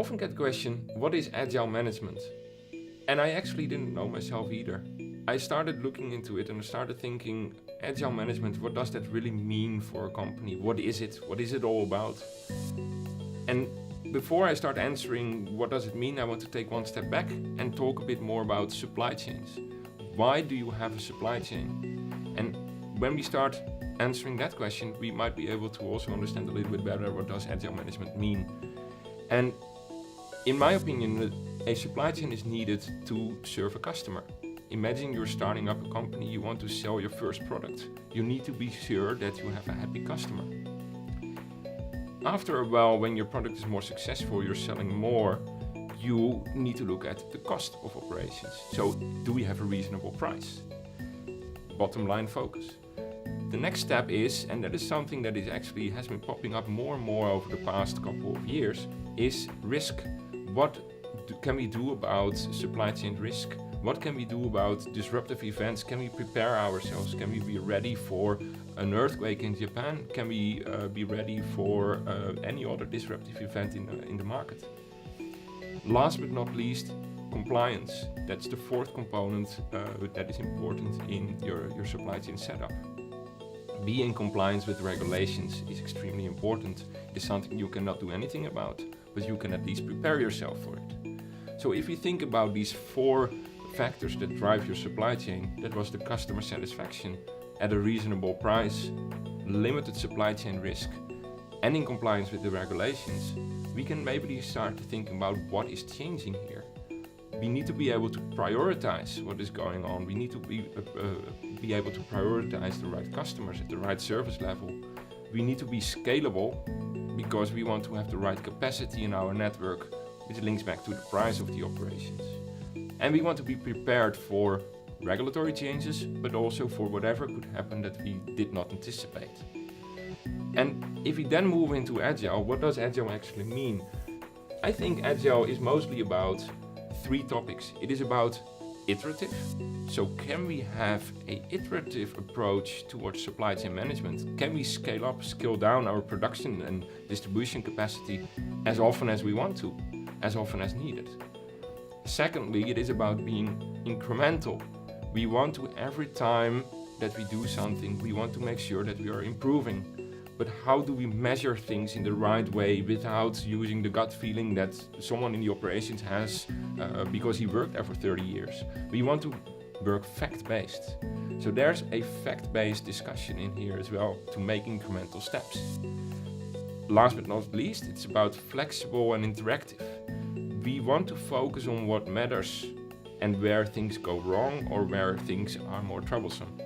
often get the question, what is agile management? And I actually didn't know myself either. I started looking into it and I started thinking, agile management, what does that really mean for a company? What is it? What is it all about? And before I start answering what does it mean, I want to take one step back and talk a bit more about supply chains. Why do you have a supply chain? And when we start answering that question, we might be able to also understand a little bit better what does agile management mean. And in my opinion, a supply chain is needed to serve a customer. Imagine you're starting up a company, you want to sell your first product. You need to be sure that you have a happy customer. After a while, when your product is more successful, you're selling more, you need to look at the cost of operations. So, do we have a reasonable price? Bottom line focus. The next step is, and that is something that has been popping up more and more over the past couple of years, is risk. What can we do about supply chain risk? What can we do about disruptive events? Can we prepare ourselves? Can we be ready for an earthquake in Japan? Can we be ready for any other disruptive event in the market? Last but not least, compliance. That's the fourth component that is important in your supply chain setup. Be in compliance with regulations is extremely important. It's something you cannot do anything about, but you can at least prepare yourself for it. So if you think about these four factors that drive your supply chain, that was the customer satisfaction at a reasonable price, limited supply chain risk, and in compliance with the regulations, we can maybe start thinking about what is changing here. We need to be able to prioritize what is going on. We need to be able to prioritize the right customers at the right service level. We need to be scalable because we want to have the right capacity in our network, which links back to the price of the operations. And we want to be prepared for regulatory changes, but also for whatever could happen that we did not anticipate. And if we then move into Agile, what does Agile actually mean? I think Agile is mostly about three topics. It is about iterative. So can we have an iterative approach towards supply chain management? Can we scale up, scale down our production and distribution capacity as often as we want to, as often as needed? Secondly, it is about being incremental. We want to, every time that we do something, we want to make sure that we are improving. But how do we measure things in the right way without using the gut feeling that someone in the operations has because he worked there for 30 years? We want to work fact-based. So there's a fact-based discussion in here as well to make incremental steps. Last but not least, it's about flexible and interactive. We want to focus on what matters and where things go wrong or where things are more troublesome.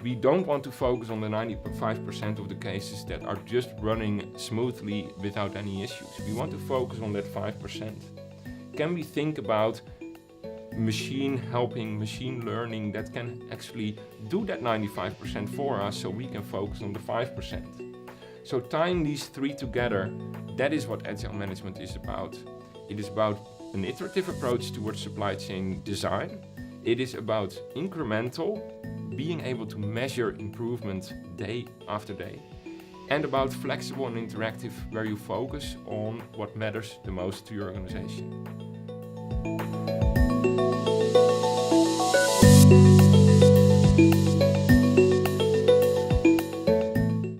We don't want to focus on the 95% of the cases that are just running smoothly without any issues. We want to focus on that 5%. Can we think about machine learning that can actually do that 95% for us so we can focus on the 5%? So tying these three together, that is what Agile management is about. It is about an iterative approach towards supply chain design. It is about incremental, being able to measure improvement day after day. And about flexible and interactive, where you focus on what matters the most to your organization.